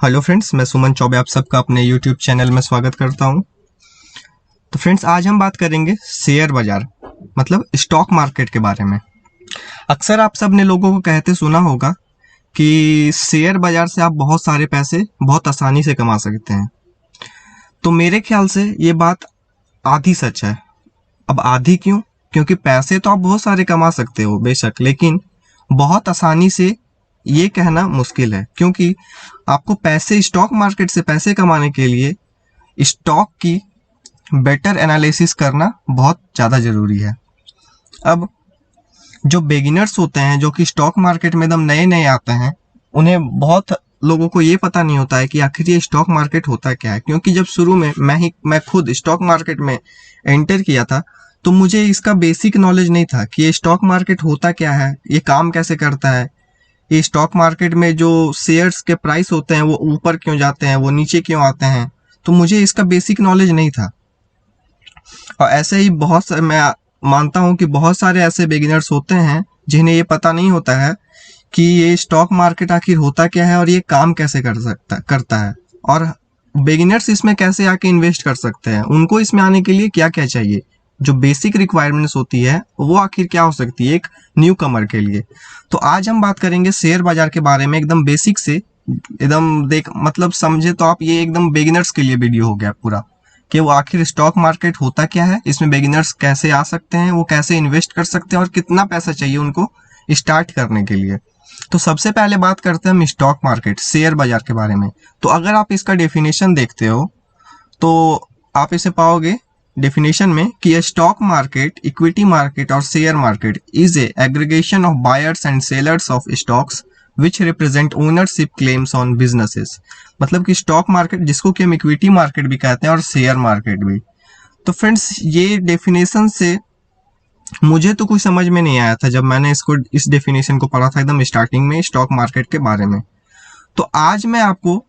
Hello friends, मैं सुमन चौबे आप सबका अपने यूट्यूब चैनल में स्वागत करता हूं। तो फ्रेंड्स, आज हम बात करेंगे शेयर बाजार मतलब स्टॉक मार्केट के बारे में। अक्सर आप सब ने लोगों को कहते सुना होगा कि शेयर बाजार से आप बहुत सारे पैसे बहुत आसानी से कमा सकते हैं। तो मेरे ख्याल से ये बात आधी सच है। अब आधी क्यों? क्योंकि पैसे तो आप बहुत सारे कमा सकते हो बेशक, लेकिन बहुत आसानी से ये कहना मुश्किल है, क्योंकि आपको पैसे स्टॉक मार्केट से पैसे कमाने के लिए स्टॉक की बेटर एनालिसिस करना बहुत ज़्यादा ज़रूरी है। अब जो बिगिनर्स होते हैं, जो कि स्टॉक मार्केट में एकदम नए नए आते हैं, उन्हें बहुत लोगों को ये पता नहीं होता है कि आखिर ये स्टॉक मार्केट होता क्या है। क्योंकि जब शुरू में मैं खुद स्टॉक मार्केट में एंटर किया था, तो मुझे इसका बेसिक नॉलेज नहीं था कि ये स्टॉक मार्केट होता क्या है, ये काम कैसे करता है, ये स्टॉक मार्केट में जो शेयर्स के प्राइस होते हैं वो ऊपर क्यों जाते हैं, वो नीचे क्यों आते हैं। तो मुझे इसका बेसिक नॉलेज नहीं था। और ऐसे ही मैं मानता हूँ कि बहुत सारे ऐसे बिगिनर्स होते हैं जिन्हें ये पता नहीं होता है कि ये स्टॉक मार्केट आखिर होता क्या है और ये काम कैसे करता है, और बिगिनर्स इसमें कैसे आके इन्वेस्ट कर सकते हैं। उनको इसमें आने के लिए क्या क्या चाहिए, जो बेसिक रिक्वायरमेंट्स होती है वो आखिर क्या हो सकती है एक न्यू कमर के लिए। तो आज हम बात करेंगे शेयर बाजार के बारे में, एकदम बेसिक से, एकदम मतलब समझे तो आप ये एकदम बिगिनर्स के लिए वीडियो हो गया पूरा, कि वो आखिर स्टॉक मार्केट होता क्या है, इसमें बिगिनर्स कैसे आ सकते हैं, वो कैसे इन्वेस्ट कर सकते हैं और कितना पैसा चाहिए उनको स्टार्ट करने के लिए। तो सबसे पहले बात करते हैं हम स्टॉक मार्केट शेयर बाजार के बारे में। तो अगर आप इसका डेफिनेशन देखते हो तो आप इसे पाओगे डेफिनेशन में कि स्टॉक मार्केट, इक्विटी मार्केट और share market is a aggregation of buyers and sellers of stocks which represent ownership claims on businesses. मतलब कि स्टॉक मार्केट, जिसको कि हम इक्विटी मार्केट भी कहते हैं और शेयर मार्केट भी। तो फ्रेंड्स, ये डेफिनेशन से मुझे तो कुछ समझ में नहीं आया था जब मैंने इस डेफिनेशन को पढ़ा था एकदम स्टार्टिंग में स्टॉक मार्केट के बारे में। तो आज मैं आपको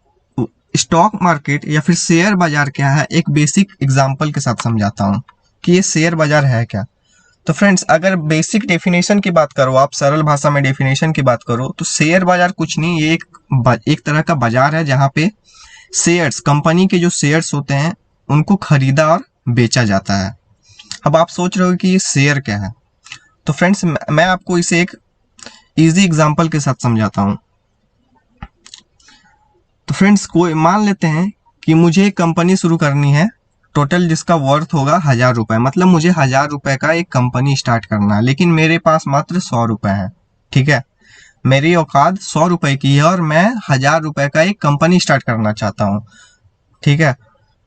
स्टॉक मार्केट या फिर शेयर बाजार क्या है एक बेसिक एग्जांपल के साथ समझाता हूं कि ये शेयर बाजार है क्या। तो फ्रेंड्स, अगर बेसिक डेफिनेशन की बात करो, आप सरल भाषा में डेफिनेशन की बात करो, तो शेयर बाजार कुछ नहीं, ये एक तरह का बाजार है जहां पे शेयर्स, कंपनी के जो शेयर्स होते हैं उनको खरीदा और बेचा जाता है। अब आप सोच रहे हो कि ये शेयर क्या है, तो फ्रेंड्स मैं आपको इसे एक इजी एग्जांपल के साथ समझाता हूं। तो फ्रेंड्स, कोई मान लेते हैं कि मुझे एक कंपनी शुरू करनी है, टोटल जिसका वर्थ होगा 1000 रुपए, मतलब मुझे 1000 रुपए का एक कंपनी स्टार्ट करना है, लेकिन मेरे पास मात्र 100 रुपए है। ठीक है, मेरी औकात 100 रुपए की है और मैं 1000 रुपए का एक कंपनी स्टार्ट करना चाहता हूँ। ठीक है,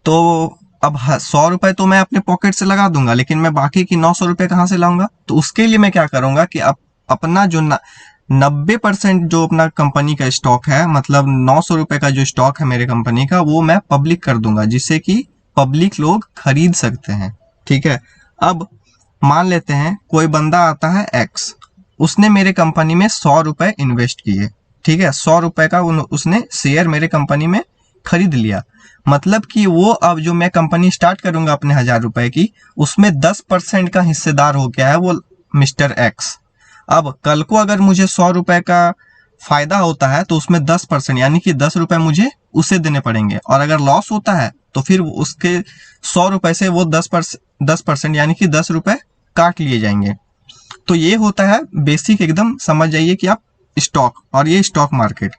तो अब 100 रुपए तो मैं अपने पॉकेट से लगा दूंगा, लेकिन मैं बाकी की 900 रुपए कहाँ से लाऊंगा? तो उसके लिए मैं क्या करूंगा कि अपना जो 90% जो अपना कंपनी का स्टॉक है, मतलब 900 रुपए का जो स्टॉक है मेरे कंपनी का, वो मैं पब्लिक कर दूंगा, जिससे कि पब्लिक लोग खरीद सकते हैं। ठीक है, अब मान लेते हैं कोई बंदा आता है एक्स, उसने मेरे कंपनी में 100 रुपए इन्वेस्ट किए। ठीक है, 100 रुपए का उसने शेयर मेरे कंपनी में खरीद लिया। मतलब कि वो अब जो मैं कंपनी स्टार्ट करूंगा अपने 1000 रुपए की, उसमें 10% का हिस्सेदार हो गया है वो मिस्टर एक्स। अब कल को अगर मुझे 100 रुपए का फायदा होता है तो उसमें 10% यानी कि 10 रुपए मुझे उसे देने पड़ेंगे, और अगर लॉस होता है तो फिर उसके 100 रुपए से वो 10% यानी कि 10 रुपए काट लिए जाएंगे। तो ये होता है बेसिक, एकदम समझ जाइए कि आप स्टॉक, और ये स्टॉक मार्केट।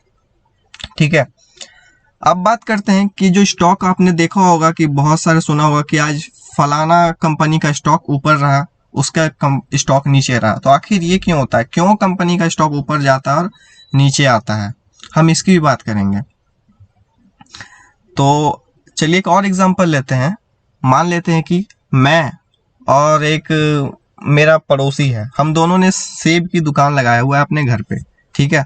ठीक है, अब बात करते हैं कि जो स्टॉक आपने देखा होगा कि बहुत सारे सुना होगा कि आज फलाना कंपनी का स्टॉक ऊपर रहा, उसका स्टॉक नीचे रहा। तो आखिर ये क्यों होता है, क्यों कंपनी का स्टॉक ऊपर जाता है और नीचे आता है, हम इसकी भी बात करेंगे। तो चलिए एक और एग्जांपल लेते हैं। मान लेते हैं कि मैं और एक मेरा पड़ोसी है, हम दोनों ने सेब की दुकान लगाया हुआ है अपने घर पे। ठीक है,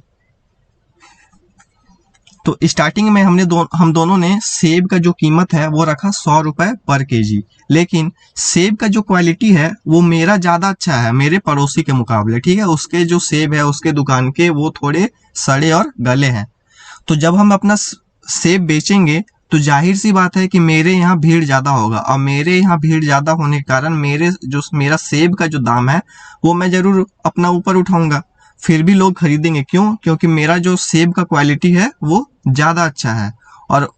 तो स्टार्टिंग में हम दोनों ने सेब का जो कीमत है वो रखा 100 रुपए पर केजी, लेकिन सेब का जो क्वालिटी है वो मेरा ज्यादा अच्छा है मेरे पड़ोसी के मुकाबले। ठीक है, उसके जो सेब है उसके दुकान के, वो थोड़े सड़े और गले हैं। तो जब हम अपना सेब बेचेंगे तो जाहिर सी बात है कि मेरे यहाँ भीड़ ज्यादा होगा, और मेरे यहाँ भीड़ ज्यादा होने के कारण मेरा सेब का जो दाम है वो मैं जरूर अपना ऊपर उठाऊंगा। फिर भी लोग खरीदेंगे। क्यों? क्योंकि मेरा जो सेब का क्वालिटी है वो ज़्यादा अच्छा है, और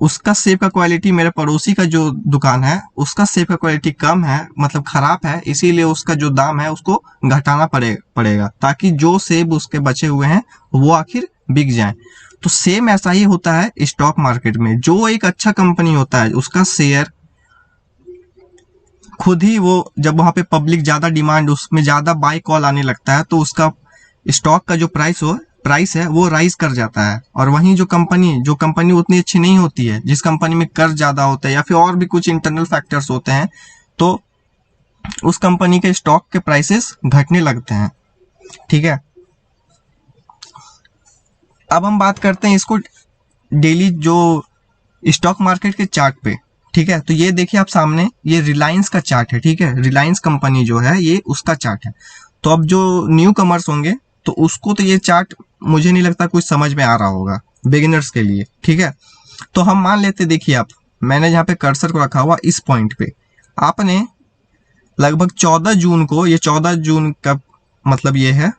उसका सेब का क्वालिटी, मेरे पड़ोसी का जो दुकान है उसका सेब का क्वालिटी कम है, मतलब खराब है, इसीलिए उसका जो दाम है उसको घटाना पड़ेगा ताकि जो सेब उसके बचे हुए हैं वो आखिर बिक जाए। तो सेम ऐसा ही होता है स्टॉक मार्केट में। जो एक अच्छा कंपनी होता है उसका शेयर खुद ही, वो जब वहां पे पब्लिक ज्यादा डिमांड, उसमें ज्यादा बाय कॉल आने लगता है, तो उसका स्टॉक का जो प्राइस है वो राइज कर जाता है। और वहीं जो कंपनी उतनी अच्छी नहीं होती है, जिस कंपनी में कर्ज ज्यादा होता है या फिर और भी कुछ इंटरनल फैक्टर्स होते हैं, तो उस कंपनी के स्टॉक के प्राइसेस घटने लगते हैं। ठीक है, अब हम बात करते हैं इसको डेली जो स्टॉक मार्केट के चार्ट पे। ठीक है, तो ये देखिए आप सामने, ये रिलायंस का चार्ट है। ठीक है, रिलायंस कंपनी जो है ये उसका चार्ट है। तो अब जो न्यू कमर्स होंगे तो उसको तो ये चार्ट मुझे नहीं लगता कुछ समझ में आ रहा होगा, बिगिनर्स के लिए। ठीक है, तो हम मान लेते, देखिए आप, मैंने जहाँ पे कर्सर को रखा हुआ इस पॉइंट पे, आपने लगभग 14 जून को, ये 14 जून का मतलब ये है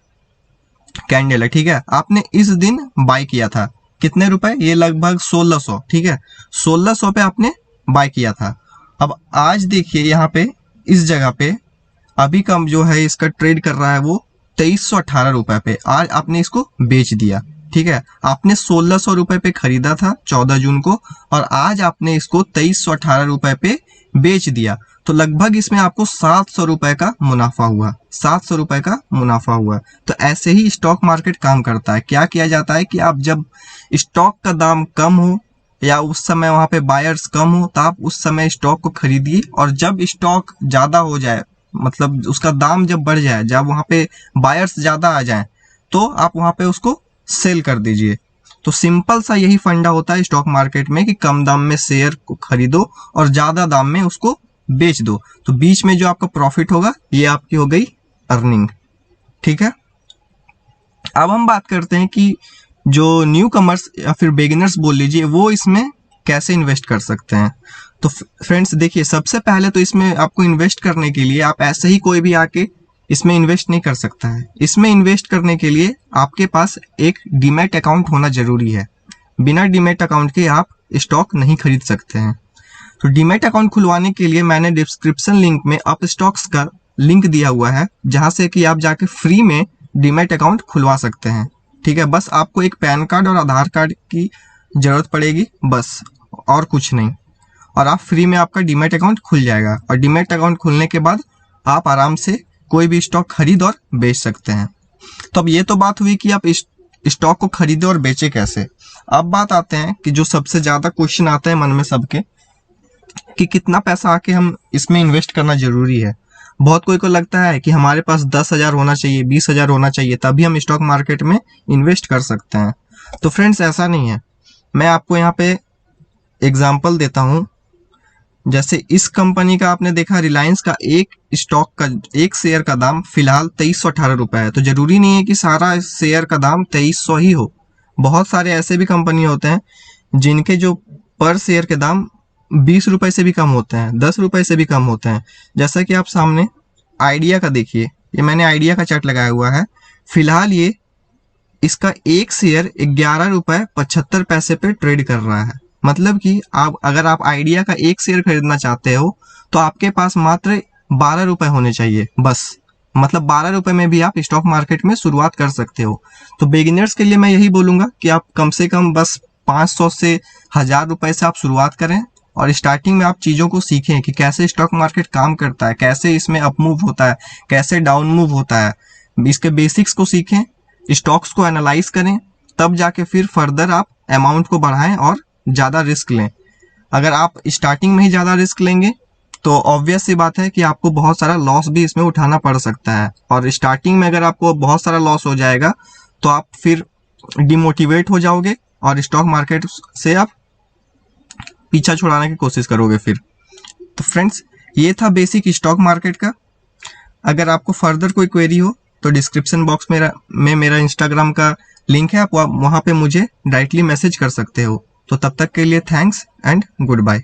कैंडल है। ठीक है, आपने इस दिन बाय किया था, कितने रुपए? ये लगभग 1600। ठीक है, 1600 पे आपने बाय किया था। अब आज देखिए यहाँ पे इस जगह पे अभी कम जो है इसका ट्रेड कर रहा है वो 2318 रुपए पे। आज आपने इसको बेच दिया। ठीक है, आपने 1600 रुपए पे खरीदा था 14 जून को, और आज आपने इसको 2318 रुपए पे बेच दिया। तो लगभग इसमें आपको 700 रुपए का मुनाफा हुआ, 700 रुपए का मुनाफा हुआ। तो ऐसे ही स्टॉक मार्केट काम करता है। क्या किया जाता है कि आप जब स्टॉक का दाम कम हो या उस समय वहां पे बायर्स कम हो, तो आप उस समय स्टॉक को खरीदिए, और जब स्टॉक ज्यादा हो जाए, मतलब उसका दाम जब बढ़ जाए, जब वहां पे बायर्स ज्यादा आ जाए, तो आप वहां पे उसको सेल कर दीजिए। तो सिंपल सा यही फंडा होता है स्टॉक मार्केट में कि कम दाम में शेयर को खरीदो और ज्यादा दाम में उसको बेच दो। तो बीच में जो आपका प्रॉफिट होगा ये आपकी हो गई अर्निंग। ठीक है, अब हम बात करते हैं कि जो न्यू कमर्स या फिर बिगिनर्स बोल लीजिए, वो इसमें कैसे इन्वेस्ट कर सकते हैं। तो फ्रेंड्स देखिए, सबसे पहले तो इसमें आपको इन्वेस्ट करने के लिए आप ऐसे ही कोई भी आके इसमें इन्वेस्ट नहीं कर सकता है। इसमें इन्वेस्ट करने के लिए आपके पास एक डीमैट अकाउंट होना जरूरी है। बिना डीमैट अकाउंट के आप स्टॉक नहीं खरीद सकते हैं। तो डीमैट अकाउंट खुलवाने के लिए मैंने डिस्क्रिप्शन लिंक में अप स्टॉक्स का लिंक दिया हुआ है, जहां से कि आप जाके फ्री में डीमैट अकाउंट खुलवा सकते हैं। ठीक है, बस आपको एक पैन कार्ड और आधार कार्ड की जरूरत पड़ेगी, बस, और कुछ नहीं। और आप फ्री में आपका डीमैट अकाउंट खुल जाएगा, और डीमैट अकाउंट खुलने के बाद आप आराम से कोई भी स्टॉक खरीद और बेच सकते हैं। तो अब ये तो बात हुई कि आप स्टॉक को खरीदे और बेचे कैसे। अब बात आते हैं कि जो सबसे ज्यादा क्वेश्चन आता है मन में सबके, कि कितना पैसा आके हम इसमें इन्वेस्ट करना जरूरी है। बहुत कोई को लगता है कि हमारे पास 10,000 होना चाहिए, 20,000 होना चाहिए, तभी हम स्टॉक मार्केट में इन्वेस्ट कर सकते हैं। तो फ्रेंड्स ऐसा नहीं है। मैं आपको यहाँ पे एग्जाम्पल देता हूँ। जैसे इस कंपनी का आपने देखा, रिलायंस का एक स्टॉक का, एक शेयर का दाम फिलहाल 2318 रुपए है। तो जरूरी नहीं है कि सारा शेयर का दाम 2300 ही हो। बहुत सारे ऐसे भी कंपनी होते हैं जिनके जो पर शेयर के दाम 20 रुपए से भी कम होते हैं, 10 रुपए से भी कम होते हैं। जैसा कि आप सामने आइडिया का देखिए, ये मैंने आइडिया का चार्ट लगाया हुआ है। फिलहाल ये इसका एक शेयर 11 रुपए 75 पैसे पे ट्रेड कर रहा है। मतलब कि आप, अगर आप आइडिया का एक शेयर खरीदना चाहते हो तो आपके पास मात्र 12 रुपए होने चाहिए, बस। मतलब 12 रुपए में भी आप स्टॉक मार्केट में शुरुआत कर सकते हो। तो बिगिनर्स के लिए मैं यही बोलूंगा कि आप कम से कम बस 500 से 1000 रुपए से आप शुरुआत करें, और स्टार्टिंग में आप चीजों को सीखें कि कैसे स्टॉक मार्केट काम करता है, कैसे इसमें अप मूव होता है, कैसे डाउन मूव होता है। इसके बेसिक्स को सीखें, स्टॉक्स को एनालाइज करें, तब जाके फिर फर्दर आप अमाउंट को बढ़ाएं और ज्यादा रिस्क लें। अगर आप स्टार्टिंग में ही ज्यादा रिस्क लेंगे तो ऑब्वियस सी बात है कि आपको बहुत सारा लॉस भी इसमें उठाना पड़ सकता है। और स्टार्टिंग में अगर आपको बहुत सारा लॉस हो जाएगा तो आप फिर डिमोटिवेट हो जाओगे और स्टॉक मार्केट से आप पीछा छुड़ाने की कोशिश करोगे फिर। तो फ्रेंड्स ये था बेसिक स्टॉक मार्केट का। अगर आपको फर्दर कोई क्वेरी हो तो डिस्क्रिप्शन बॉक्स में मेरा इंस्टाग्राम का लिंक है, आप वहां पे मुझे डायरेक्टली मैसेज कर सकते हो। तो तब तक के लिए थैंक्स एंड गुड बाय।